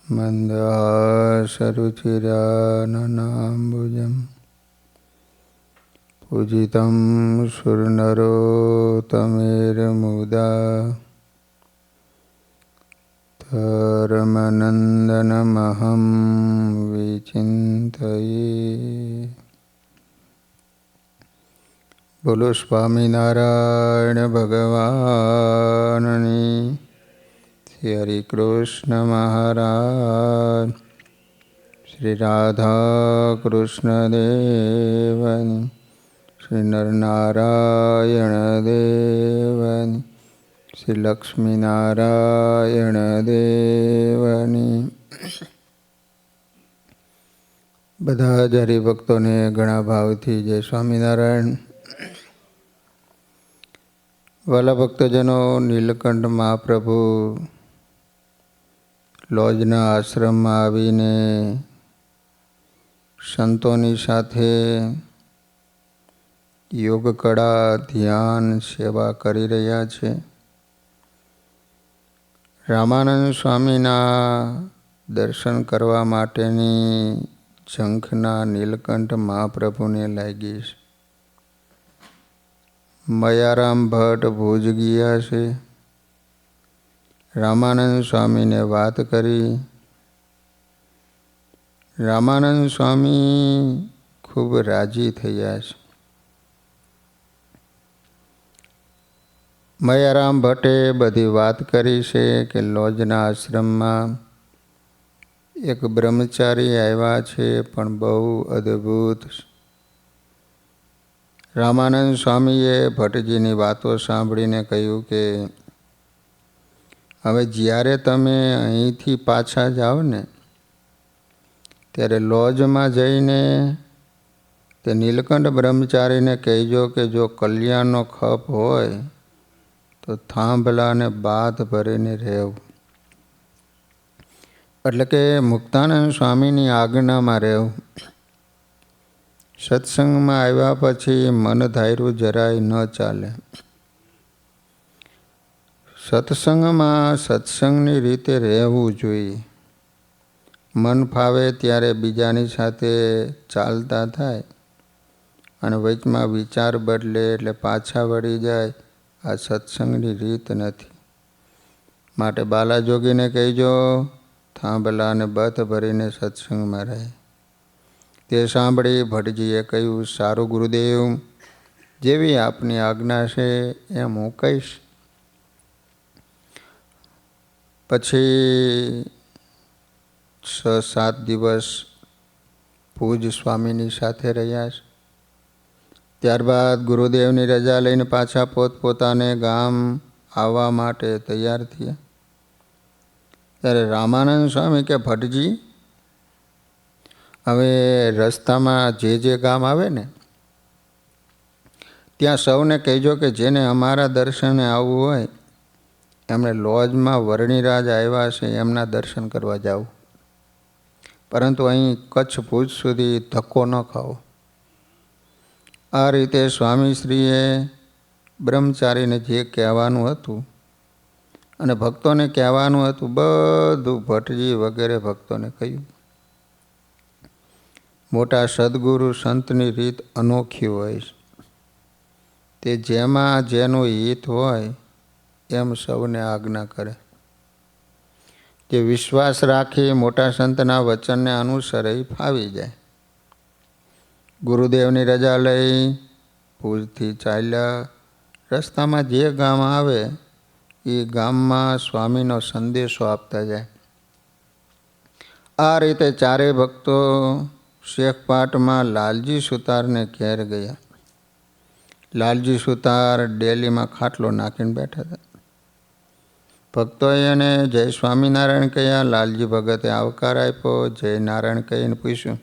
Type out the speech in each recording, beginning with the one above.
મંદહાસરુચિરાનનાંબુજં પૂજિतं સુરનરોત્તમેર્મુદા ધર્મનંદનમહં વિચિંતયે. બોલો સ્વામિનારાયણ ભગવાનની. શ્રી હરિ કૃષ્ણ મહારાજ, શ્રી રાધા કૃષ્ણ દેવની, શ્રી નરનારાયણ દેવની, શ્રી લક્ષ્મીનારાયણ દેવની. બધા જ હરિભક્તોને ઘણા ભાવથી જય સ્વામિનારાયણ. વાલા ભક્તજનો, નીલકંઠ મહાપ્રભુ લોજના આશ્રમમાં આવીને સંતોની સાથે યોગ કળા, ધ્યાન, સેવા કરી રહ્યા છે. રામાનંદ સ્વામીના દર્શન કરવા માટેની ઝંખના નીલકંઠ મહાપ્રભુને લાગી છે. મયારામ ભટ્ટ ભુજ ગયા છે. રામાનંદ સ્વામીને વાત કરી. રામાનંદ સ્વામી ખૂબ રાજી થયા છે. મયારામ ભટ્ટે બધી વાત કરી છે કે લોજના આશ્રમમાં એક બ્રહ્મચારી આવ્યા છે, પણ બહુ અદ્ભુત. રામાનંદ સ્વામીએ ભટ્ટજીની વાતો સાંભળીને કહ્યું કે હવે જ્યારે તમે અહીંથી પાછા જાઓ ને, ત્યારે લોજમાં જઈને તે નીલકંઠ બ્રહ્મચારીને કહેજો કે જો કલ્યાણનો ખપ હોય તો થાંભલાને બાથ ભરીને રહેવું. એટલે કે મુક્તાનંદ સ્વામીની આજ્ઞામાં રહેવું. સત્સંગમાં આવ્યા પછી મન ધાર્યું જરાય ન ચાલે. સત્સંગમાં સત્સંગની રીતે રહેવું જોઈએ. મન ફાવે ત્યારે બીજાની સાથે ચાલતા થાય અને વચમાં વિચાર બદલે એટલે પાછા વળી જાય. આ સત્સંગની રીત નથી. માટે બાલાજોગીને કહેજો થાંભલાને બથ ભરીને સત્સંગમાં રહે. તે સાંભળી ભટ્ટજીએ કહ્યું, સારું ગુરુદેવ, જેવી આપની આજ્ઞા છે એમ હું કહીશ. પછી 6-7 દિવસ પૂજ સ્વામીની સાથે રહ્યા છે. ત્યારબાદ ગુરુદેવની રજા લઈને પાછા પોતપોતાને ગામ આવવા માટે તૈયાર થયા. ત્યારે રામાનંદ સ્વામી કે ભટ્ટજી, હવે રસ્તામાં જે ગામ આવે ને ત્યાં સૌને કહેજો કે જેને અમારા દર્શને આવવું હોય એમણે લોજમાં વર્ણિરાજ આવ્યા છે એમના દર્શન કરવા જાવ. પરંતુ અહીં કચ્છ ભુજ સુધી ધક્કો ન ખાઓ. આ રીતે સ્વામીશ્રીએ બ્રહ્મચારીને જે કહેવાનું હતું અને ભક્તોને કહેવાનું હતું બધું ભટ્ટજી વગેરે ભક્તોને કહ્યું. મોટા સદગુરુ સંતની રીત અનોખી હોય છે. તે જેમાં જેનું હિત હોય એમ સૌને આજ્ઞા કરે. જે વિશ્વાસ રાખી મોટા સંતના વચનને અનુસરે ફાવી જાય. ગુરુદેવની રજા લઈ ભુજથી ચાલ્યા. રસ્તામાં જે ગામ આવે એ ગામમાં સ્વામીનો સંદેશો આપતા જાય. આ રીતે ચારેય ભક્તો શેખપાટમાં લાલજી સુતારને ઘેર ગયા. લાલજી સુતાર ડેલીમાં ખાટલો નાખીને બેઠા હતા. ભક્તોએ એને જય સ્વામિનારાયણ કહ્યા. લાલજી ભગતે આવકાર આપ્યો. જય નારાયણ કહીને પૂછ્યું,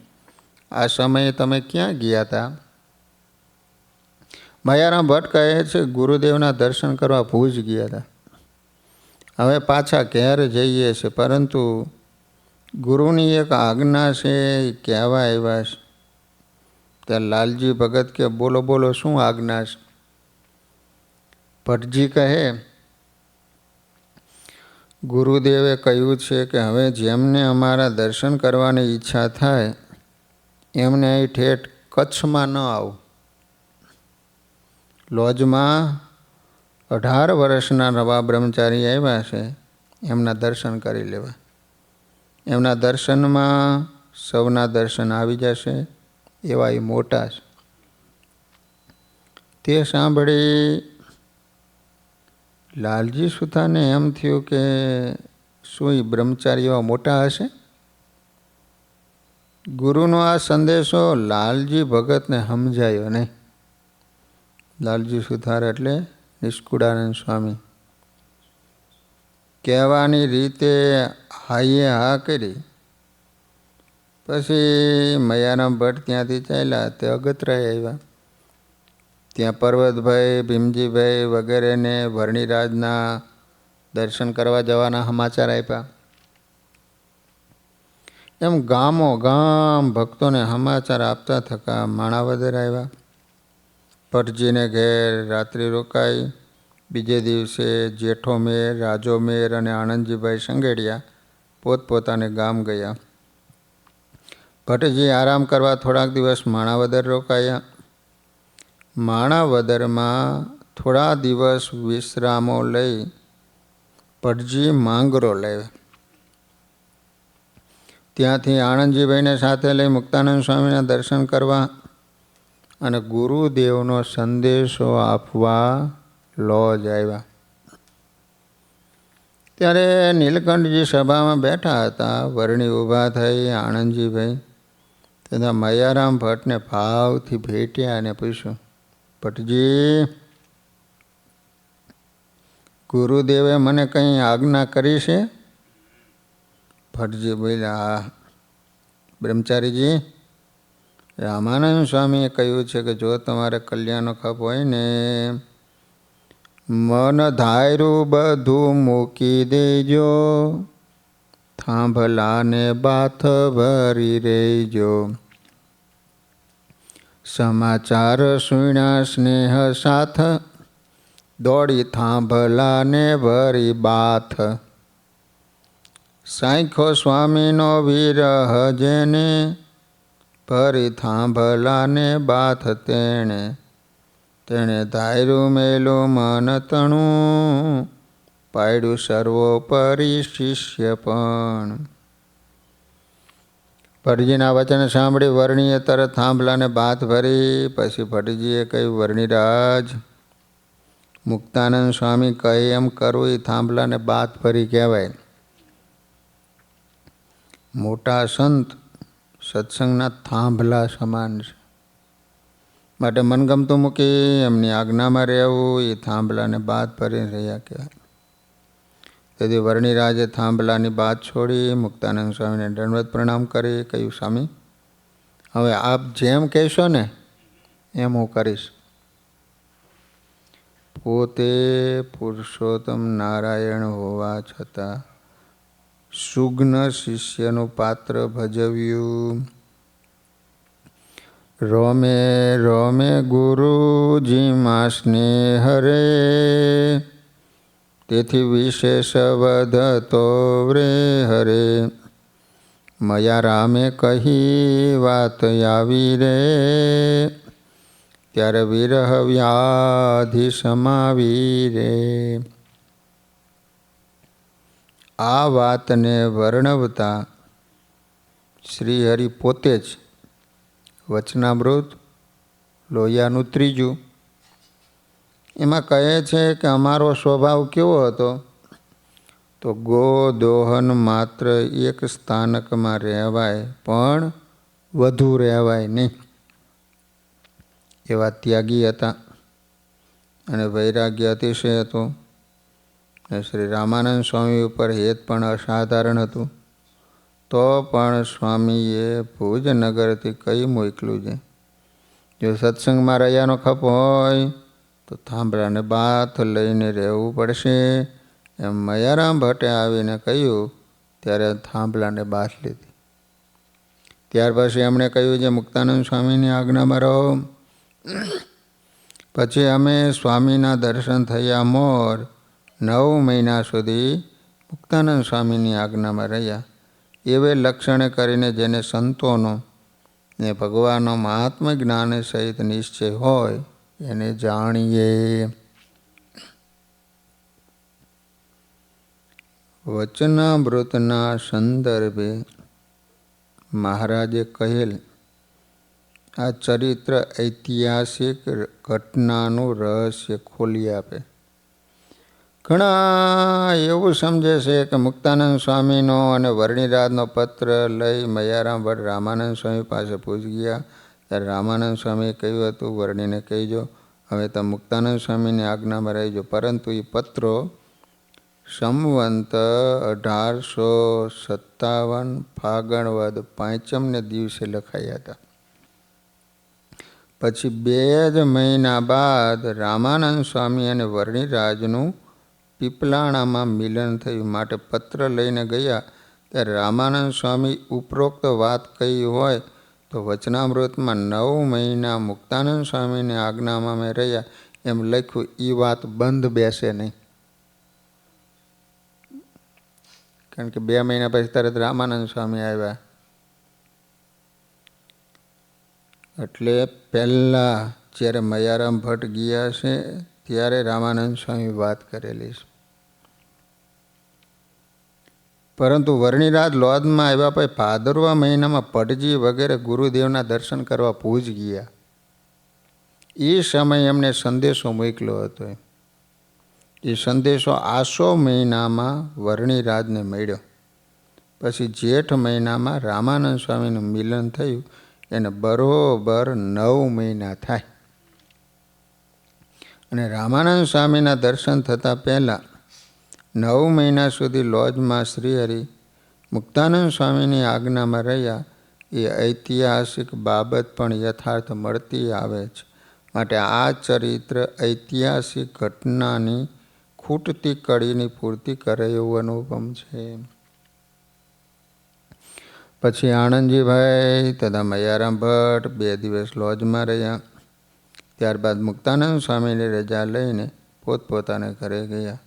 આ સમયે તમે ક્યાં ગયા હતા? મયારામ ભટ્ટ કહે છે, ગુરુદેવના દર્શન કરવા ભુજ ગયા હતા. હવે પાછા ઘેર જઈએ છે, પરંતુ ગુરુની એક આજ્ઞા છે એ કહેવા આવ્યા છે. ત્યાં લાલજી ભગત કે બોલો બોલો, શું આજ્ઞા છે? ભટ્ટજી કહે, ગુરુદેવે કહ્યું છે કે હવે જેમને અમારા દર્શન કરવાની ઈચ્છા થાય એમને અહીં ઠેઠ કચ્છમાં ન આવું. લોજમાં 18 વર્ષના નવા બ્રહ્મચારી આવ્યા છે, એમના દર્શન કરી લેવા. એમના દર્શનમાં સૌના દર્શન આવી જશે, એવા એ મોટા છે. તે સાંભળી લાલજી સુથારને એમ થયું કે શું એ બ્રહ્મચારી એવા મોટા હશે? ગુરુનો આ સંદેશો લાલજી ભગતને સમજાયો નહીં. લાલજી સુથાર એટલે નિષ્કુળાનંદ સ્વામી. કહેવાની રીતે હાઈએ હા કરી. પછી મયારામ ભટ્ટ ત્યાંથી ચાલ્યા, તે અગતરાય આવ્યા. ત્યાં પર્વતભાઈ, ભીમજીભાઈ વગેરેને વર્ણિરાજના દર્શન કરવા જવાના સમાચાર આપ્યા. એમ ગામો ગામ ભક્તોને સમાચાર આપતા થકા માણાવદર આવ્યા. ભટ્ટજીને ઘેર રાત્રિ રોકાઈ. બીજે દિવસે જેઠો મેર, રાજો મેર અને આનંદજીભાઈ સંગેડિયા પોતપોતાને ગામ ગયા. ભટ્ટજી આરામ કરવા થોડાક દિવસ માણાવદર રોકાયા. માણાવદરમાં થોડા દિવસ વિશ્રામો લઈ ભટ્ટજી માંગરો લાવ્યા. ત્યાંથી આનંદજીભાઈને સાથે લઈ મુક્તાનંદ સ્વામીના દર્શન કરવા અને ગુરુદેવનો સંદેશો આપવા લોજ આવ્યા. ત્યારે નીલકંઠજી સભામાં બેઠા હતા. વર્ણી ઊભા થઈ આનંદજીભાઈ તથા મયારામ ભટ્ટને ભાવથી ભેટ્યા અને પૂછ્યું, ભટ્ટજી, ગુરુદેવે મને કંઈ આજ્ઞા કરી છે? ભટ્ટજી બોલ્યા, હા બ્રહ્મચારીજી, રામાનંદ સ્વામીએ કહ્યું છે કે જો તમારે કલ્યાણનો ખપ હોય ને, મન ધાર્યું બધું મૂકી દેજો, થાંભલાને બાથ ભરી રહેજો. સમાચાર સુણ્યા સ્નેહ સાથ, દોડી થાંભલાને ભરી બાથ. સાંખ્યો સ્વામીનો વિરહ જેને, ભરી થાંભલાને બાથ તેણે. તેણે ધાર્યું મેલું મન તણું, પાડ્યું સર્વોપરી શિષ્ય પણ. ભટ્ટજીના વચન સાંભળી વર્ણીએ તરત થાંભલાને બાથ ભરી. પછી ભટ્ટજીએ કહ્યું, વર્ણિરાજ, મુક્તાનંદ સ્વામી કહે એમ કરવું એ થાંભલાને બાથ ભરી કહેવાય. મોટા સંત સત્સંગના થાંભલા સમાન છે. માટે મનગમતું મૂકી એમની આજ્ઞામાં રહેવું એ થાંભલાને બાથ ભરી રહ્યા કહેવાય. તેથી વર્ણિરાજે થાંભલાની બાથ છોડી મુક્તાનંદ સ્વામીને દંડવત પ્રણામ કરી કહ્યું, સ્વામી, હવે આપ જેમ કહેશો ને એમ હું કરીશ. પોતે પુરુષોત્તમ નારાયણ હોવા છતાં સુગ્ન શિષ્યનું પાત્ર ભજવ્યું. રોમે રોમે ગુરુજીમાં સ્નેહ રે, તેથી વિશેષ વધતો વ્રે હરે. મયા રામે કહી વાત આવી રે, ત્યારે વિરહ વ્યાધિ સમાવી રે. આ વાતને વર્ણવતા શ્રીહરિ પોતે જ વચનામૃત લોહિયાનું 3 એમાં કહે છે કે અમારો સ્વભાવ કેવો હતો? તો ગોદોહન માત્ર એક સ્થાનકમાં રહેવાય, પણ વધુ રહેવાય નહીં. એવા ત્યાગી હતા અને વૈરાગ્ય અતિશય હતું. અને શ્રી રામાનંદ સ્વામી ઉપર હેત પણ અસાધારણ હતું. તો પણ સ્વામીએ ભુજનગરથી કહી મોકલ્યું છે, જો સત્સંગમાં રહ્યાનો ખપ હોય તો થાંભલાને બાથ લઈને રહેવું પડશે. એમ મયારામ ભટ્ટે આવીને કહ્યું ત્યારે થાંભલાને બાથ લીધી. ત્યાર પછી એમણે કહ્યું છે, મુક્તાનંદ સ્વામીની આજ્ઞામાં રહો. પછી અમે સ્વામીના દર્શન થયા મોર 9 મહિના સુધી મુક્તાનંદ સ્વામીની આજ્ઞામાં રહ્યા. એવે લક્ષણે કરીને જેને સંતોનો ને ભગવાનનો મહાત્મ જ્ઞાન સહિત નિશ્ચય હોય એને જાણીએ. વચનામૃતના સંદર્ભે મહારાજે કહેલ આ ચરિત્ર ઐતિહાસિક ઘટનાનું રહસ્ય ખોલી આપે. ઘણા એવું સમજે છે કે મુક્તાનંદ સ્વામીનો અને વર્ણિરાજનો પત્ર લઈ મયારામ ભટ્ટ રામાનંદ સ્વામી પાસે પૂછી ગયા. ત્યારે રામાનંદ સ્વામીએ કહ્યું હતું, વર્ણિને કહેજો હવે તમે મુક્તાનંદ સ્વામીની આજ્ઞામાં રહીજો. પરંતુ એ પત્રો સંવંત 1857 ફાગણ વદ 5 દિવસે લખાયા હતા. પછી 2 જ મહિના બાદ રામાનંદ સ્વામી અને વર્ણિરાજનું પીપલાણામાં મિલન થયું. માટે પત્ર લઈને ગયા ત્યારે રામાનંદ સ્વામી ઉપરોક્ત વાત કહી હોય તો વચનામૃતમાં 9 મહિના મુક્તાનંદ સ્વામીની આજ્ઞામાં મેં રહ્યા એમ લખ્યું. એ વાત બંધ બેસે નહીં, કારણ કે 2 મહિના પછી તરત રામાનંદ સ્વામી આવ્યા. એટલે પહેલાં જ્યારે મયારામ ભટ્ટ ગયા છે ત્યારે રામાનંદ સ્વામી વાત કરેલી છે. પરંતુ વર્ણિરાજ લોજમાં આવ્યા પછી ભાદરવા મહિનામાં ભટ્ટજી વગેરે ગુરુદેવના દર્શન કરવા ભુજ ગયા. એ સમયે એમને સંદેશો મોકલ્યો હતો. એ સંદેશો આસો મહિનામાં વર્ણિરાજને મળ્યો. પછી જેઠ મહિનામાં રામાનંદ સ્વામીનું મિલન થયું. એને બરોબર 9 મહિના થાય. અને રામાનંદ સ્વામીના દર્શન થતાં પહેલાં 9 મહિના સુધી લોજમાં શ્રીહરિ મુક્તાનંદ સ્વામીની આજ્ઞામાં રહ્યા. એ ઐતિહાસિક બાબત પણ યથાર્થ મળતી આવે છે. માટે આ ચરિત્ર ઐતિહાસિક ઘટનાની ખૂટતી કડીની પૂર્તિ કરે એવું અનુપમ છે. પછી આણંદજીભાઈ તથા મયારામ ભટ્ટ 2 દિવસ લોજમાં રહ્યા. ત્યારબાદ મુક્તાનંદ સ્વામીની રજા લઈને પોતપોતાને ઘરે ગયા.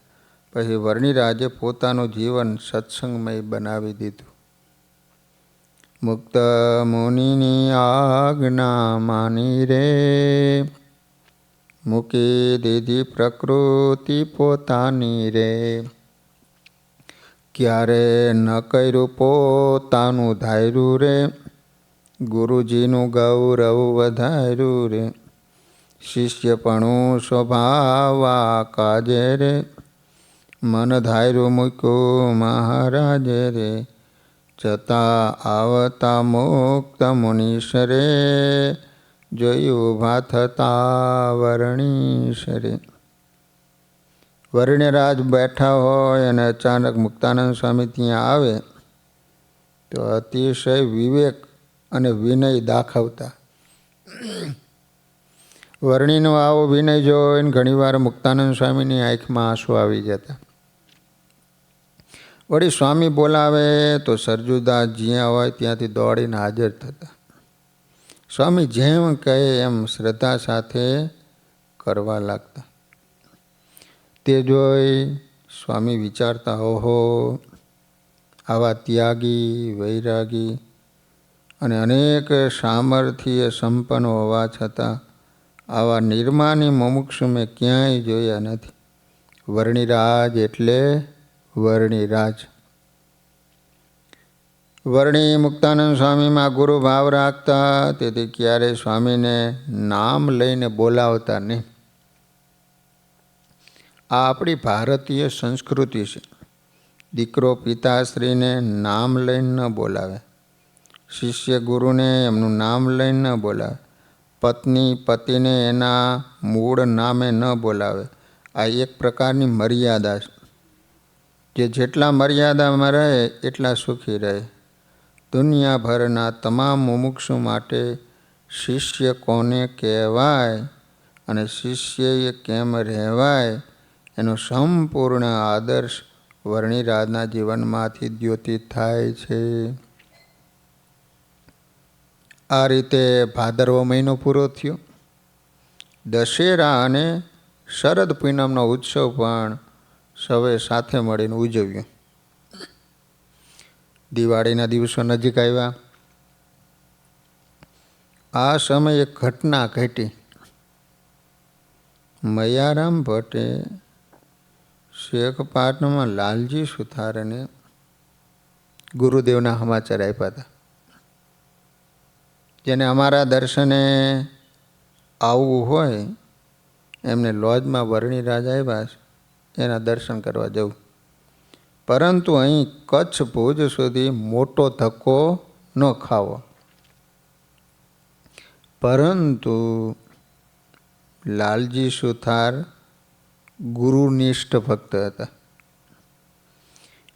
પછી વર્ણિરાજે પોતાનું જીવન સત્સંગમય બનાવી દીધું. મુક્ત મુનિની આજ્ઞા માની રે મૂકી દીધી પ્રકૃતિ પોતાની રે. ક્યારે ન કર્યું પોતાનું ધાર્યું રે ગુરુજીનું ગૌરવ વધાર્યું રે. શિષ્યપણું સ્વભાવા કાજે રે મન ધાર્યું મૂક્યું મહારાજે રે. જતા આવતા મુક્ત મુનીશ્વરે જોયું ઉભા થતા વર્ણીશ્વરે. વર્ણિરાજ બેઠા હોય અને અચાનક મુક્તાનંદ સ્વામી ત્યાં આવે તો અતિશય વિવેક અને વિનય દાખવતા. વર્ણિનો આવો વિનય જોઈને ઘણીવાર મુક્તાનંદ સ્વામીની આંખમાં આંસુ આવી જતા. વળી સ્વામી બોલાવે તો સરજુદાસ જ્યાં હોય ત્યાંથી દોડીને હાજર થતા. સ્વામી જેમ કહે એમ શ્રદ્ધા સાથે કરવા લાગતા. તે જોઈ સ્વામી વિચારતા, ઓહો, આવા ત્યાગી વૈરાગી અને અનેક સામર્થ્ય સંપન્ન હોવા છતાં આવા નિર્માની મુમુક્ષુ મેં ક્યાંય જોયા નથી. વર્ણિરાજ એટલે વર્ણિરાજ. વર્ણિ મુક્તાનંદ સ્વામીમાં ગુરુ ભાવ રાખતા. તેથી ક્યારેય સ્વામીને નામ લઈને બોલાવતા નહીં. આ આપણી ભારતીય સંસ્કૃતિ છે. દીકરો પિતાશ્રીને નામ લઈને ન બોલાવે, શિષ્ય ગુરુને એમનું નામ લઈને ન બોલાવે, પત્ની પતિને એના મૂળ નામે ન બોલાવે. આ એક પ્રકારની મર્યાદા છે. જે જેટલા મર્યાદામાં રહે એટલા સુખી રહે. દુનિયાભરના તમામ મુમુક્ષુ માટે શિષ્ય કોને કહેવાય અને શિષ્યએ કેમ રહેવાય એનો સંપૂર્ણ આદર્શ વર્ણિરાજના જીવનમાંથી દ્યોતિત થાય છે. આ રીતે ભાદરવો મહિનો પૂરો થયો. દશેરા અને શરદ પૂનમનો ઉત્સવ પણ સૌએ સાથે મળીને ઉજવ્યો. દિવાળીના દિવસો નજીક આવ્યા. આ સમયે એક ઘટના ઘટી. મયારામ ભટ્ટે શેખપાટણમાં લાલજી સુથારને ગુરુદેવના સમાચાર આપ્યા હતા. જેને અમારા દર્શને આવવું હોય એમને લોજમાં વર્ણિરાજ આવ્યા છે, એના દર્શન કરવા જવું. પરંતુ અહીં કચ્છ ભુજ સુધી મોટો ધક્કો ન ખાવો. પરંતુ લાલજી સુથાર ગુરુનિષ્ઠ ભક્ત હતા.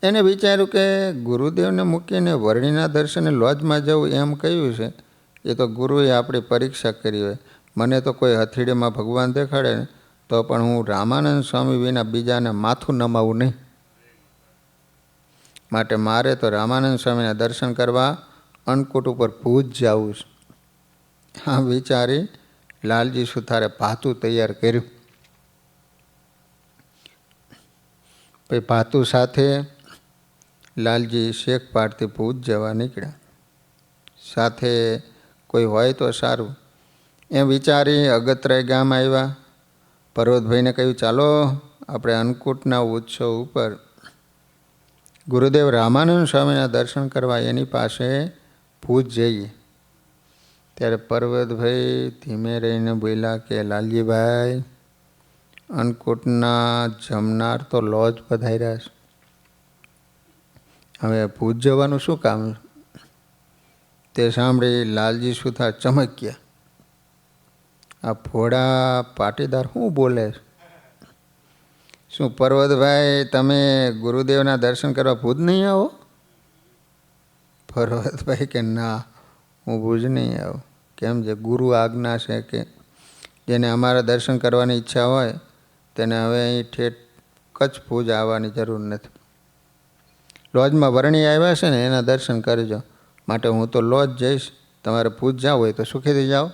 એને વિચાર્યું કે ગુરુદેવને મૂકીને વર્ણિના દર્શને લોજમાં જવું એમ કહ્યું છે, એ તો ગુરુએ આપણી પરીક્ષા કરી હોય. મને તો કોઈ હથેળીમાં ભગવાન દેખાડે ને તો પણ હું રામાનંદ સ્વામી વિના બીજાને માથું નમાવું નહીં. માટે મારે તો રામાનંદ સ્વામીના દર્શન કરવા અન્નકૂટ ઉપર ભુજ જવું છે. આ વિચારી લાલજી સુથારે ભાતું તૈયાર કર્યું. પછી ભાતું સાથે લાલજી શેખપાટથી ભુજ જવા નીકળ્યા. સાથે કોઈ હોય તો સારું એમ વિચારી અગતરાય ગામ આવ્યા. પર્વતભાઈને કહ્યું, ચાલો આપણે અન્નકૂટના ઉત્સવ ઉપર ગુરુદેવ રામાનંદ સ્વામીના દર્શન કરવા એની પાસે ભુજ જઈએ. ત્યારે પર્વતભાઈ ધીમે રહીને બોલ્યા કે લાલજીભાઈ, અન્નકૂટના જમનાર તો લોજ પધાર્યા છે, હવે ભુજ જવાનું શું કામ? તે સાંભળી લાલજી સુથાર ચમક્યા. આ ભોળા પાટીદાર શું બોલે છે? શું પર્વતભાઈ તમે ગુરુદેવના દર્શન કરવા ભુજ નહીં આવો? પર્વતભાઈ કે ના, હું ભુજ નહીં આવું. કેમ છે? ગુરુ આજ્ઞા છે કે જેને અમારા દર્શન કરવાની ઈચ્છા હોય તેને હવે અહીં ઠેઠ કચ્છ ભુજ આવવાની જરૂર નથી. લોજમાં વર્ણી આવ્યા છે ને એના દર્શન કરજો. માટે હું તો લોજ જઈશ, તમારે ભુજ જવું હોય તો સુખેથી જાઓ.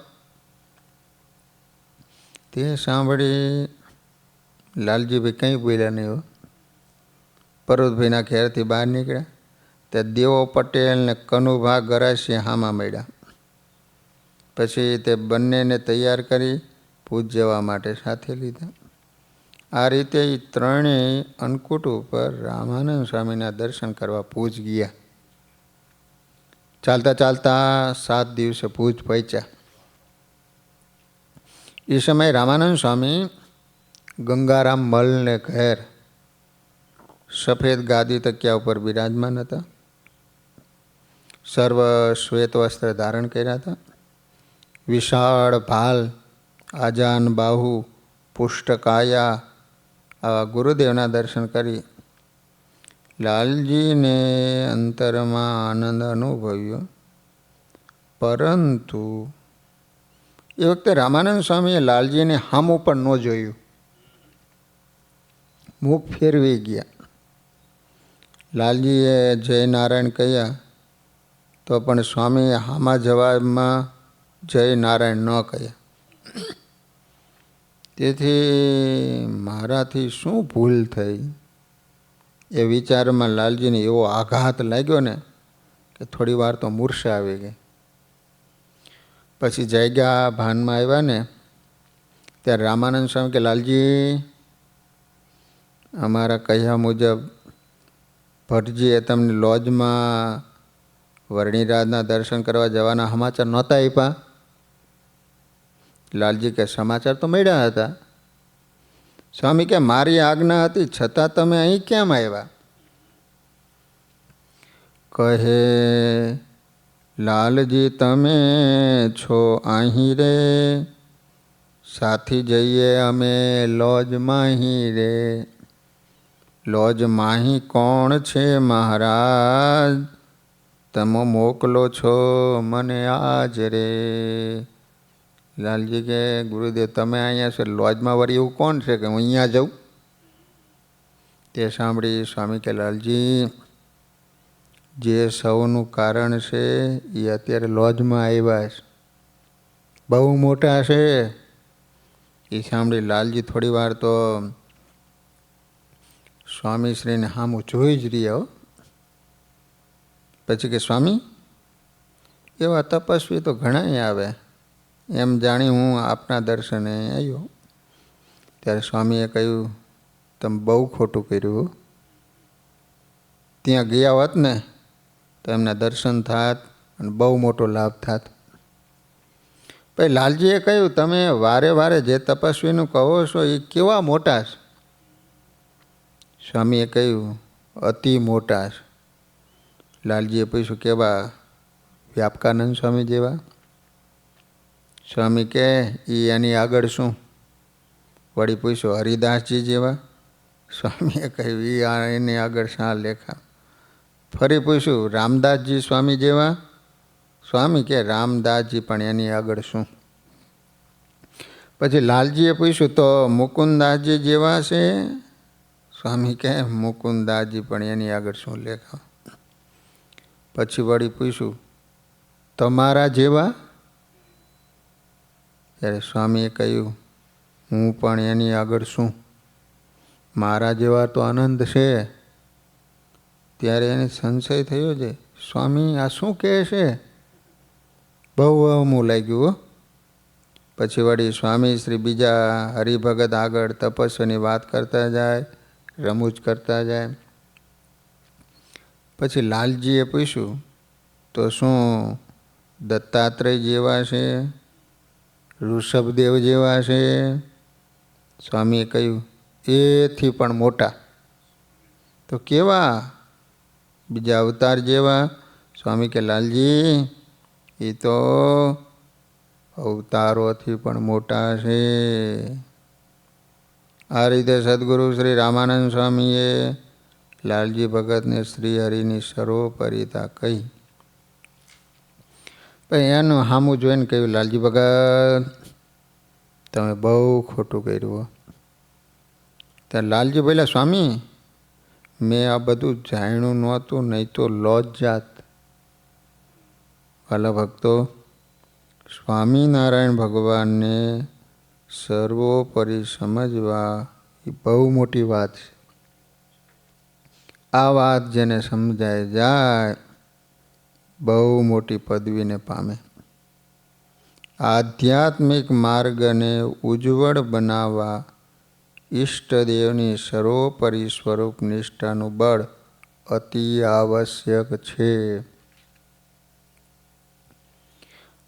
તે સાંભળી લાલજીભાઈ કંઈ બોલ્યા નહીં હો. પર્વતભાઈના ઘેરથી બહાર નીકળ્યા. ત્યાં દેવો પટેલ ને કનુભા ગરાસિયા હામાં મળ્યા. પછી તે બંનેને તૈયાર કરી ભુજ જવા માટે સાથે લીધા. આ રીતે એ ત્રણેય અન્નકૂટ ઉપર રામાનંદ સ્વામીના દર્શન કરવા ભુજ ગયા. ચાલતા ચાલતા 7 દિવસે ભુજ પહોંચ્યા. એ સમયે રામાનંદ સ્વામી ગંગારામ મલને ઘેર સફેદ ગાદી તકિયા ઉપર બિરાજમાન હતા. સર્વ શ્વેત વસ્ત્ર ધારણ કર્યા હતા. વિશાળ ભાલ, આજાન બાહુ, પુષ્ટકાયા આવા ગુરુદેવના દર્શન કરી લાલજીને અંતરમાં આનંદ અનુભવ્યો. પરંતુ એ વખતે રામાનંદ સ્વામીએ લાલજીને હામું પણ ન જોયું, મુખ ફેરવી ગયા. લાલજીએ જય નારાયણ કહ્યા તો પણ સ્વામીએ હામા જવાબમાં જય નારાયણ ન કહ્યા. તેથી મારાથી શું ભૂલ થઈ એ વિચારમાં લાલજીને એવો આઘાત લાગ્યો ને કે થોડી વાર તો મૂર્છા આવી ગઈ. પછી જાગ્યા, ભાનમાં આવ્યા ને ત્યારે રામાનંદ સ્વામી કે લાલજી, અમારા કહ્યા મુજબ ભટ્ટજીએ તમને લોજમાં વર્ણિરાજના દર્શન કરવા જવાના સમાચાર નહોતા આપ્યા? લાલજી કે સમાચાર તો મળ્યા હતા. સ્વામી કે મારી આજ્ઞા હતી છતાં તમે અહીં કેમ આવ્યા? કહે લાલજી તમે છો અહીં રે, સાથી જઈએ અમે લોજ માહી રે. લોજ માહી કોણ છે મહારાજ, તમે મોકલો છો મને આજ રે. લાલજી કે ગુરુદેવ તમે અહીંયા છો, લોજમાં વળી એવું કોણ છે કે હું અહીંયા જાઉં? તે સાંભળી સ્વામી કે લાલજી, જે સૌનું કારણ છે એ અત્યારે લોજમાં આવ્યા છે, બહુ મોટા છે. એ સાંભળી લાલજી થોડી વાર તો સ્વામીશ્રીને સામું જોઈ જ રહ્યા. પછી કે સ્વામી એવા તપસ્વી તો ઘણાય આવે, એમ જાણી હું આપના દર્શને આવ્યો. ત્યારે સ્વામીએ કહ્યું, તમે બહુ ખોટું કર્યું. ત્યાં ગયા હોત ને તો એમના દર્શન થાત અને બહુ મોટો લાભ થાત. પછી લાલજીએ કહ્યું, તમે વારે વારે જે તપસ્વીનું કહો છો એ કેવા મોટા છે? સ્વામીએ કહ્યું, અતિ મોટા છે. લાલજીએ પૂછ્યું, કેવા? વ્યાપકાનંદ સ્વામી જેવા? સ્વામી કહે, એ એની આગળ શું? વળી પૂછ્યું, હરિદાસજી જેવા? સ્વામીએ કહ્યું, એ એની આગળ શા લેખા? ફરી પૂછ્યું, રામદાસજી સ્વામી જેવા? સ્વામી કે રામદાસજી પણ એની આગળ શું? પછી લાલજીએ પૂછ્યું, તો મુકુંદાસજી જેવા છે? સ્વામી કહે મુકુંદાસજી પણ એની આગળ શું લેખા? પછી વળી પૂછ્યું, તમારા જેવા? ત્યારે સ્વામીએ કહ્યું, હું પણ એની આગળ શું? મારા જેવા તો આનંદ છે. ત્યારે એને સંશય થયો છે, સ્વામી આ શું કહે છે? બહુ અમું લાગ્યું. પછી વળી સ્વામી શ્રી બીજા હરિભગત આગળ તપસ્વીની વાત કરતા જાય, રમૂજ કરતા જાય. પછી લાલજીએ પૂછ્યું, તો શું દત્તાત્રેય જેવા છે? ઋષભદેવ જેવા છે? સ્વામીએ કહ્યું, એથી પણ મોટા. તો કેવા? બીજા અવતાર જેવા? સ્વામી કે લાલજી એ તો અવતારોથી પણ મોટા છે. આ રીતે સદગુરુ શ્રી રામાનંદ સ્વામીએ લાલજી ભગતને શ્રી હરિની સર્વોપરિતા કહી. પછી એનું સામું જોઈને કહ્યું, લાલજી ભગત તમે બહુ ખોટું કર્યું. ત્યારે લાલજી બોલ્યા, સ્વામી મેં આ બધું જાણ્યું નહોતું, નહીં તો લોજ જાત. વાલા ભક્તો, સ્વામિનારાયણ ભગવાનને સર્વોપરી સમજવા એ બહુ મોટી વાત છે. આ વાત જેને સમજાય જાય બહુ મોટી પદવીને પામે. આધ્યાત્મિક માર્ગને ઉજ્જવળ બનાવવા ઈષ્ટદેવની સર્વોપરી સ્વરૂપ નિષ્ઠાનું બળ અતિ આવશ્યક છે.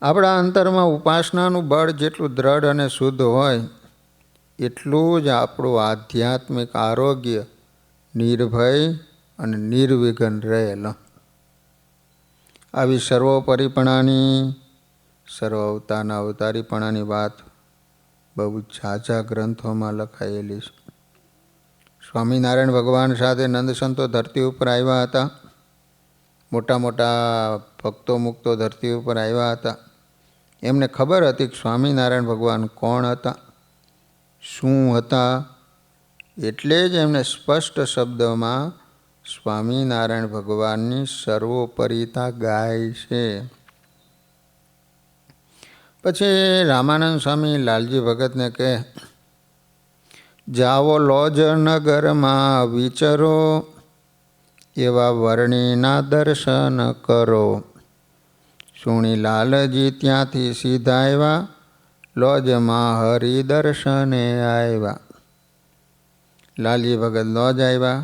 આપણા અંતરમાં ઉપાસનાનું બળ જેટલું દ્રઢ અને શુદ્ધ હોય એટલું જ આપણું આધ્યાત્મિક આરોગ્ય નિર્ભય અને નિર્વિઘ્ન રહેલ. આવી સર્વોપરીપણાની, સર્વ અવતારના અવતારીપણાની વાત બહુ ઝાઝા ગ્રંથોમાં લખાયેલી છે. સ્વામિનારાયણ ભગવાન સાથે નંદ સંતો ધરતી ઉપર આવ્યા હતા. મોટા મોટા ભક્તો મુક્તો ધરતી ઉપર આવ્યા હતા. એમને ખબર હતી કે સ્વામિનારાયણ ભગવાન કોણ હતા, શું હતા. એટલે જ એમને સ્પષ્ટ શબ્દોમાં સ્વામિનારાયણ ભગવાનની સર્વોપરિતા ગાય છે. પછી રામાનંદ સ્વામી લાલજી ભગતને કહે, જાવો લોજ નગરમાં વિચરો, એવા વર્ણિના દર્શન કરો. સુણી લાલજી ત્યાંથી સીધા આવ્યા, લોજમાં હરિ દર્શને આવ્યા. લાલજી ભગત લોજ આવ્યા.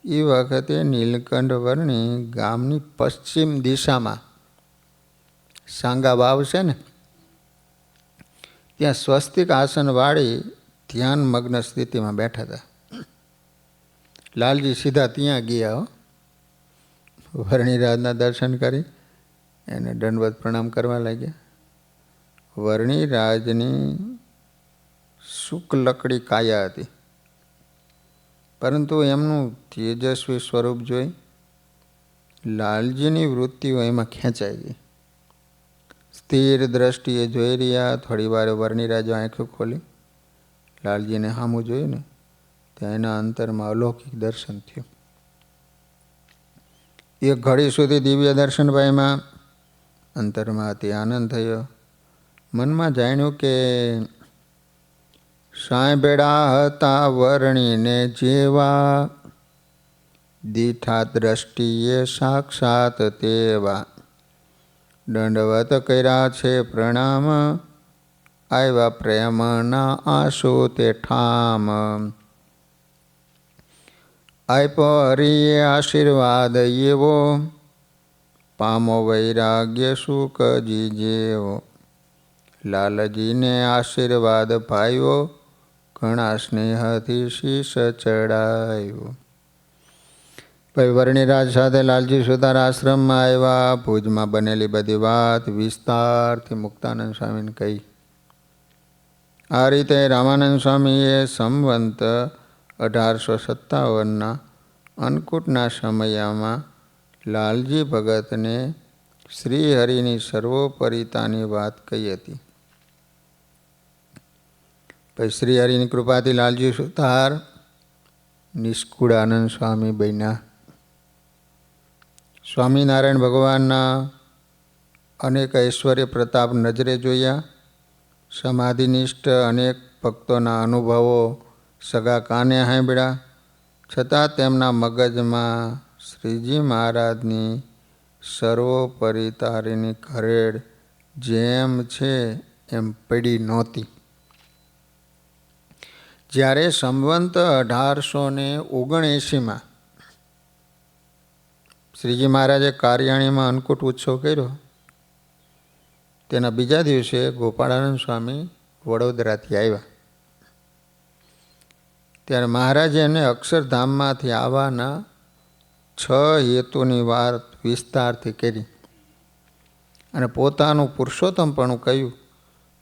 એ વખતે નીલકંઠ વર્ણી ગામની પશ્ચિમ દિશામાં સાંગા વાવ છે ને, ત્યાં સ્વસ્તિક આસન વાળી ધ્યાન મગ્ન સ્થિતિમાં બેઠા હતા. લાલજી સીધા ત્યાં ગયા. વર્ણિરાજના દર્શન કરી એને દંડવત પ્રણામ કરવા લાગ્યા. વર્ણિરાજની શુક્લકડી કાયા હતી, પરંતુ એમનું તેજસ્વી સ્વરૂપ જોઈ લાલજીની વૃત્તિઓ એમાં ખેંચાઈ ગઈ. સ્થિર દ્રષ્ટિએ જોઈ રહ્યા. થોડી વાર વર્ણિરાજો આંખો ખોલી લાલજીને સામું જોયું ને ત્યાં એના અંતરમાં અલૌકિક દર્શન થયું. એક ઘડી સુધી દિવ્ય દર્શન પામ્યા. અંતરમાં અતિ આનંદ થયો. મનમાં જાણ્યું કે સાંભળ્યા હતા વર્ણીને જેવા, દીઠા દ્રષ્ટિએ સાક્ષાત તેવા દંડવત કર્યા છે પ્રણામ આવ્યા પ્રેમના આશો તે ઠામ આપ્યો હરિએ આશીર્વાદ એવો પામો વૈરાગ્ય સુખજી જેવો લાલજીને આશીર્વાદ પાયો ઘણા સ્નેહથી શીશ ચડાયો. ભાઈ વર્ણિરાજ સાથે લાલજી સુતાર આશ્રમમાં આવ્યા. ભુજમાં બનેલી બધી વાત વિસ્તારથી મુક્તાનંદ સ્વામીને કહી. આ રીતે રામાનંદ સ્વામીએ સંવંત 1857ના અન્નકૂટના સમયમાં લાલજી ભગતને શ્રીહરિની સર્વોપરિતાની વાત કહી હતી. પછી શ્રીહરિની કૃપાથી લાલજી સુતાર નિષ્કુળાનંદ સ્વામી બન્યા. સ્વામિનારાયણ ભગવાનના અનેક ઐશ્વર્ય પ્રતાપ નજરે જોયા. સમાધિનિષ્ઠ અનેક ભક્તોના અનુભવો સગા કાને સાંભળ્યા. છતાં તેમના મગજમાં શ્રીજી મહારાજની સર્વોપરિતારીની ખરેડ જેમ છે એમ પડી નહોતી. જ્યારે સંવંત 1879માં શ્રીજી મહારાજે કારિયાણીમાં અન્નકૂટ ઉત્સવ કર્યો, તેના બીજા દિવસે ગોપાળાનંદ સ્વામી વડોદરાથી આવ્યા. ત્યારે મહારાજે એને અક્ષરધામમાંથી આવવાના 6 હેતુની વાત વિસ્તારથી કરી અને પોતાનું પુરુષોત્તમપણું કહ્યું.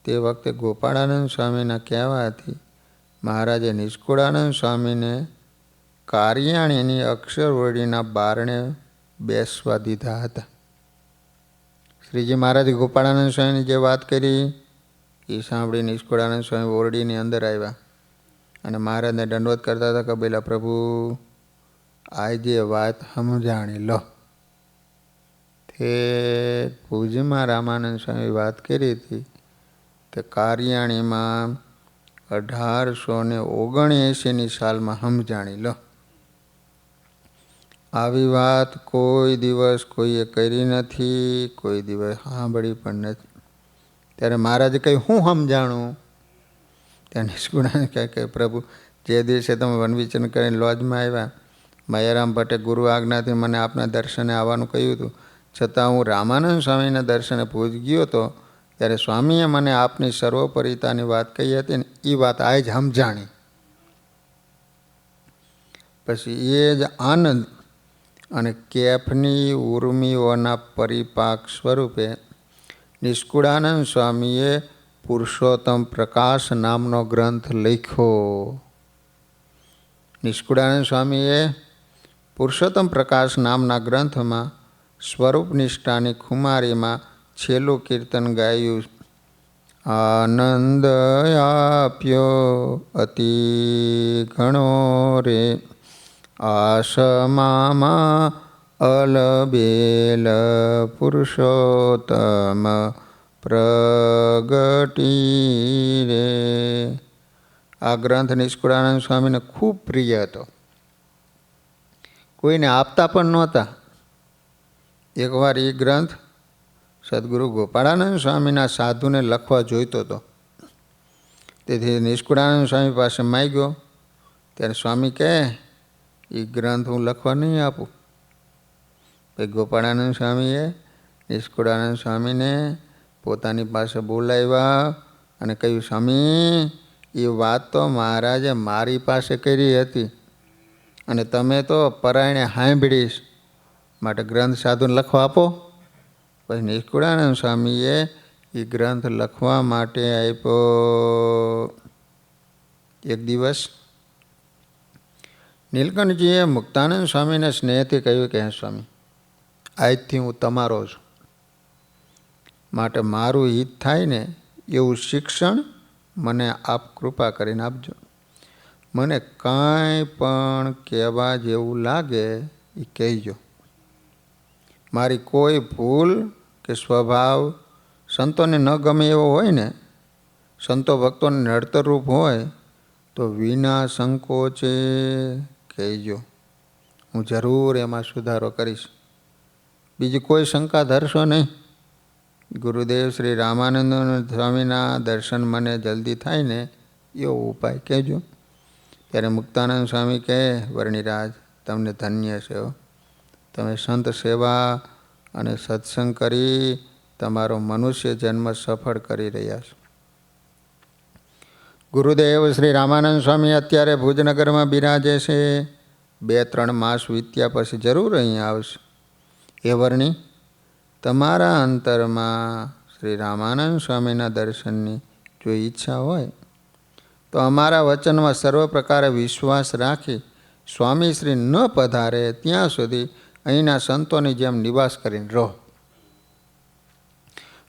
તે વખતે ગોપાળાનંદ સ્વામીના કહેવાથી મહારાજે નિષ્કુળાનંદ સ્વામીને કારિયાણીની અક્ષરવડીના બારણે બેસવા દીધા હતા. શ્રીજી મહારાજે ગોપાળાનંદ સ્વામીની જે વાત કરી એ સાંભળી નિષ્કુળાનંદ સ્વામી ઓરડીની અંદર આવ્યા અને મહારાજને દંડવત કરતા હતા કે બેલા પ્રભુ આજે વાત સમજાણી લો. તે ભુજમાં રામાનંદ સ્વામી વાત કરી હતી કે કારિયાણીમાં 1879ની સાલમાં સમજાણી લો. આવી વાત કોઈ દિવસ કોઈએ કરી નથી, કોઈ દિવસ સાંભળી પણ નથી. ત્યારે મહારાજે કહ્યું હું સમજાણું? ત્યાં નિષ્કુળાનંદ કહે કે પ્રભુ જે દિવસે તમે વનવિચરણ કરીને લોજમાં આવ્યા, મયારામ ભટ્ટે ગુરુ આજ્ઞાથી મને આપના દર્શને આવવાનું કહ્યું હતું, છતાં હું રામાનંદ સ્વામીના દર્શને ભુજ ગયો હતો. ત્યારે સ્વામીએ મને આપની સર્વોપરિતાની વાત કહી હતી ને એ વાત આજ સમજાણી. પછી એ જ આનંદ અને કેફની ઉર્મિઓના પરિપાક સ્વરૂપે નિષ્કુળાનંદ સ્વામીએ પુરુષોત્તમ પ્રકાશ નામનો ગ્રંથ લખ્યો. નિષ્કુળાનંદ સ્વામીએ પુરુષોત્તમ પ્રકાશ નામના ગ્રંથમાં સ્વરૂપ નિષ્ઠાની ખુમારીમાં છેલ્લું કીર્તન ગાયું. આનંદ આપ્યો અતિ ઘણો રે આસમામાં અલબેલ પુરુષોત્તમ પ્રગટી રે. આ ગ્રંથ નિષ્કુળાનંદ સ્વામીને ખૂબ પ્રિય હતો. કોઈને આપતા પણ નહોતા. એકવાર એ ગ્રંથ સદગુરુ ગોપાળાનંદ સ્વામીના સાધુને લખવા જોઈતો હતો. તેથી નિષ્કુળાનંદ સ્વામી પાસે માંગ્યો. ત્યારે સ્વામી કહે એ ગ્રંથ હું લખવા નહીં આપું. પછી ગોપાળાનંદ સ્વામીએ નિષ્કુળાનંદ સ્વામીને પોતાની પાસે બોલાવ્યા અને કહ્યું, સ્વામી એ વાત તો મહારાજે મારી પાસે કરી હતી અને તમે તો પરાયણે સાંભળીશ, માટે ગ્રંથ સાધુને લખવા આપો. પછી નિષ્કુળાનંદ સ્વામીએ એ ગ્રંથ લખવા માટે આપ્યો. એક દિવસ નીલકંઠજીએ મુક્તાનંદ સ્વામીને સ્નેહથી કહ્યું કે હે સ્વામી, આજથી હું તમારો છું, માટે મારું હિત થાય ને એવું શિક્ષણ મને આપ કૃપા કરીને આપજો. મને કાંઈ પણ કહેવા જેવું લાગે એ કહેજો. મારી કોઈ ભૂલ કે સ્વભાવ સંતોને ન ગમે એવો હોય ને, સંતો ભક્તોને નડતરરૂપ હોય તો વિના સંકોચે કહેજો. હું જરૂર એમાં સુધારો કરીશ. બીજી કોઈ શંકા ધરશો નહીં. ગુરુદેવ શ્રી રામાનંદ સ્વામીના દર્શન મને જલ્દી થાય ને એવો ઉપાય કહેજો. ત્યારે મુક્તાનંદ સ્વામી કહે, વર્ણિરાજ, તમને ધન્ય છે હો. તમે સંત સેવા અને સત્સંગ કરી તમારો મનુષ્ય જન્મ સફળ કરી રહ્યા છો. ગુરુદેવ શ્રી રામાનંદ સ્વામી અત્યારે ભુજનગરમાં બિરાજે છે. 2-3 માસ વીત્યા પછી જરૂર અહીંયા આવશે. એ વર્ણી, તમારા અંતરમાં શ્રી રામાનંદ સ્વામીના દર્શનની જો ઈચ્છા હોય તો અમારા વચનમાં સર્વ પ્રકારે વિશ્વાસ રાખી સ્વામી શ્રી ન પધારે ત્યાં સુધી અહીંના સંતોની જેમ નિવાસ કરીને રહો.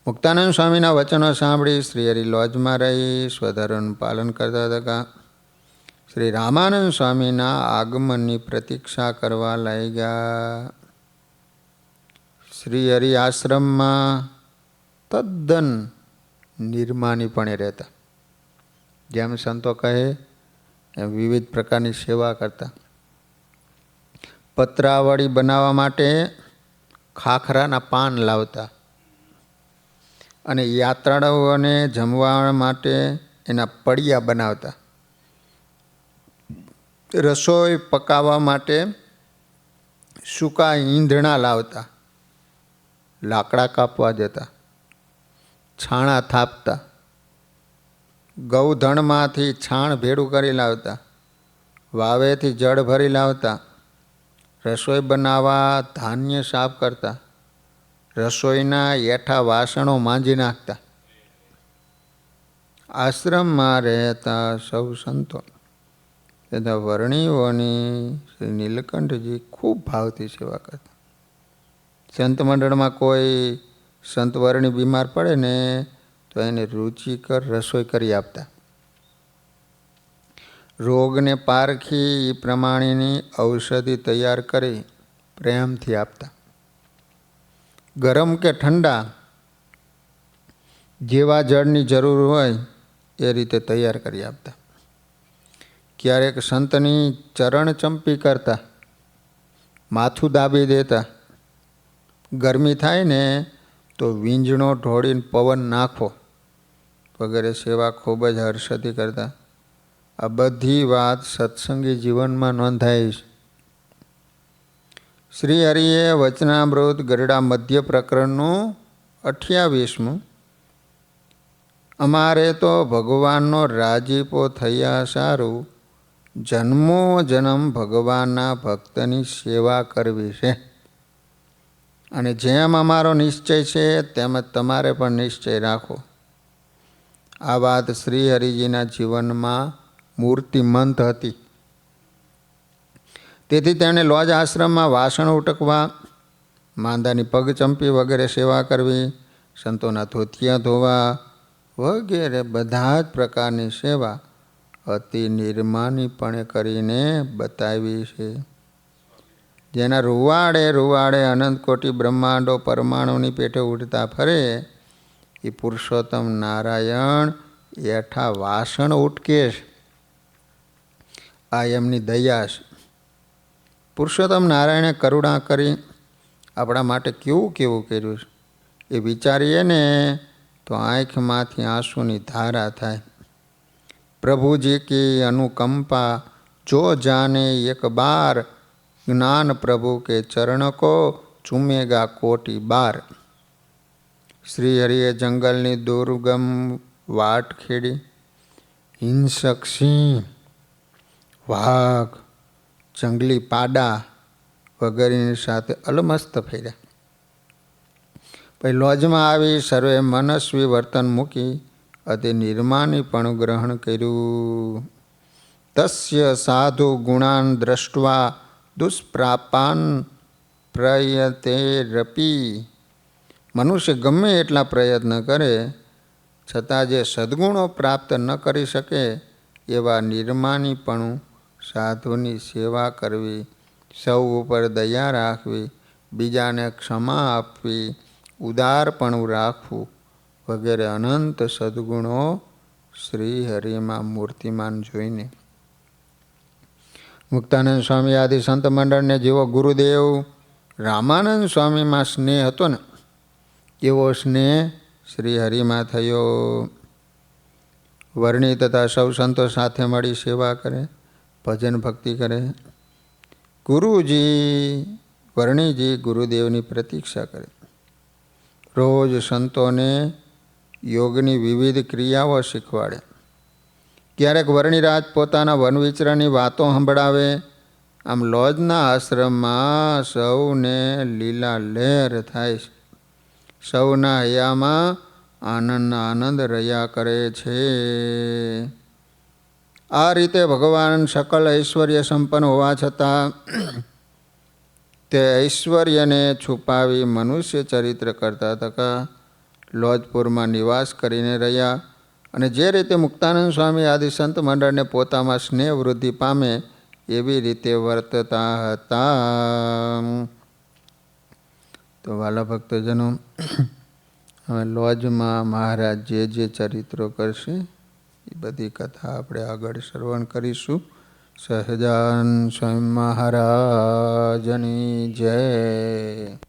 મુક્તાનંદ સ્વામીના વચનો સાંભળી શ્રીહરિ લોજમાં રહી સ્વધર્મનું પાલન કરતા હતા. શ્રી રામાનંદ સ્વામીના આગમનની પ્રતીક્ષા કરવા લાગ્યા. શ્રીહરિ આશ્રમમાં તદ્દન નિર્માનીપણે રહેતા. જેમ સંતો કહે એમ વિવિધ પ્રકારની સેવા કરતા. પત્રાવળી બનાવવા માટે ખાખરાના પાન લાવતા અને યાત્રાળુઓને જમવા માટે એના પડિયા બનાવતા. રસોઈ પકાવવા માટે સૂકા ઈંધણા લાવતા, લાકડા કાપવા જતા, છાણા થાપતા, ગૌધણમાંથી છાણ ભેળું કરી લાવતા, વાવેથી જળ ભરી લાવતા, રસોઈ બનાવવા ધાન્ય સાફ કરતા, રસોઈના એઠા વાસણો માંજી નાખતા. આશ્રમમાં રહેતા સૌ સંતો તથા વર્ણીઓની શ્રી નીલકંઠજી ખૂબ ભાવથી સેવા કરતા. સંત મંડળમાં કોઈ સંત વર્ણી બીમાર પડે ને તો એને રુચિકર રસોઈ કરી આપતા. રોગને પારખી એ પ્રમાણેની ઔષધિ તૈયાર કરી પ્રેમથી આપતા. ગરમ કે ઠંડા જેવા જળની જરૂર હોય એ રીતે તૈયાર કરી આપતા. ક્યારેક સંતની ચરણ ચંપી કરતા, માથું દાબી દેતા. ગરમી થાય ને તો વીંજણો ઢોળીને પવન નાખો વગેરે સેવા ખૂબ જ હર્ષથી કરતા. આ બધી વાત સત્સંગી જીવનમાં નોંધાઈ છે. શ્રી હરિએ વચનામૃત ગરડા મધ્ય પ્રકરણનું 28મું, અમારે તો ભગવાનનો રાજીપો થયા સારું, જન્મો જન્મ ભગવાનના ભક્તની સેવા કરવી છે અને જેમ અમારો નિશ્ચય છે તેમ જ તમારે પણ નિશ્ચય રાખો. આ વાત શ્રી હરિજીના જીવનમાં મૂર્તિમંત હતી. તેથી તેમણે લોજ આશ્રમમાં વાસણ ઉટકવા, માંદાની પગ ચંપી વગેરે સેવા કરવી, સંતોના ધોતિયા ધોવા વગેરે બધા જ પ્રકારની સેવા અતિ નિર્માનીપણે કરીને બતાવી છે. જેના રૂવાડે રૂવાડે અનંત કોટી બ્રહ્માંડો પરમાણુની પેટે ઉડતા ફરે એ પુરુષોત્તમ નારાયણ એઠા વાસણ ઉટકે છે. આ એમની દયા છે. પુરુષોત્તમ નારાયણે કરુણા કરી આપણા માટે કેવું કેવું કર્યું છે એ વિચારીએ ને તો આંખમાંથી આંસુની ધારા થાય. પ્રભુજી કી અનુકંપા જો જાને એક બાર, જ્ઞાન પ્રભુ કે ચરણ કો ચૂમેગા કોટી બાર. શ્રી હરિએ જંગલની દુર્ગમ વાટ ખેડી હિંસક સિંહ, વાઘ, જંગલી પાડા વગેરેની સાથે અલમસ્ત ફેર્યા. પછી લોજમાં આવી સર્વે મનસ્વી વર્તન મૂકી અતિ નિર્માનીપણું ગ્રહણ કર્યું. તસ્ય સાધુ ગુણાન દ્રષ્ટવા દુષ્પ્રાપાન પ્રયતેરપી. મનુષ્ય ગમે એટલા પ્રયત્ન કરે છતાં જે સદ્ગુણો પ્રાપ્ત ન કરી શકે એવા નિર્માનીપણું, સાધુની સેવા કરવી, સૌ ઉપર દયા રાખવી, બીજાને ક્ષમા આપવી, ઉદારપણું રાખવું વગેરે અનંત સદ્ગુણો શ્રી હરિમાં મૂર્તિમાન જોઈને મુક્તાનંદ સ્વામી આદિ સંત મંડળને જેવો ગુરુદેવ રામાનંદ સ્વામીમાં સ્નેહ હતો ને એવો સ્નેહ શ્રી હરિમાં થયો. વર્ણી તથા સૌ સંતો સાથે મળી સેવા કરે, ભજન ભક્તિ કરે. ગુરુજી વર્ણીજી ગુરુદેવની પ્રતીક્ષા કરે. રોજ સંતોને યોગની વિવિધ ક્રિયાઓ શીખવાડે. ક્યારેક વર્ણિરાજ પોતાના વન વિચરણની વાતો સંભળાવે. આમ લોજના આશ્રમમાં સૌને લીલા લહેર થાય છે. સૌના હૈયામાં આનંદ રહ્યા કરે છે. આ રીતે ભગવાન સકલ ઐશ્વર્ય સંપન્ન હોવા છતાં તે ઐશ્વર્યને છુપાવી મનુષ્ય ચરિત્ર કરતા તકા લોજપુરમાં નિવાસ કરીને રહ્યા. અને જે રીતે મુક્તાનંદ સ્વામી આદિ સંત મંડળને પોતામાં સ્નેહ વૃદ્ધિ પામે એવી રીતે વર્તતા હતા. તો વાલા ભક્તજનો, હવે લોજમાં મહારાજ જે ચરિત્રો કરશે એ બધી કથા આપણે આગળ શ્રવણ કરીશું. સહજાનંદ સ્વામી મહારાજની જય.